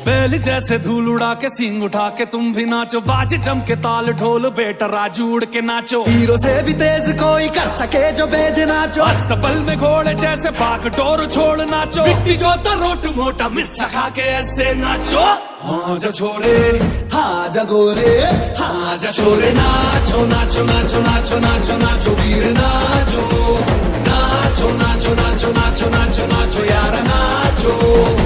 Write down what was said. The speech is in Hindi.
बैल जैसे धूल उड़ा के सींग उठा के तुम भी नाचो, बाज जम के ताल ढोल बेटा राजू उड़ के नाचो। हीरो से भी तेज कोई कर सके जो बेद नाचो, अस्तबल में घोड़े जैसे भाग डोर छोड़ नाचो। मिट्टी जो तो रोट मोटा मिर्च खा के ऐसे नाचो। हाँ जा छोरे हाँ जा गोरे, हाँ जा छोरे नाचो नाचो नाचो नाचो नाचो नाचो वीर नाचो नाचो नाचो नाचो नाचो नाचो नाचो यार नाचो।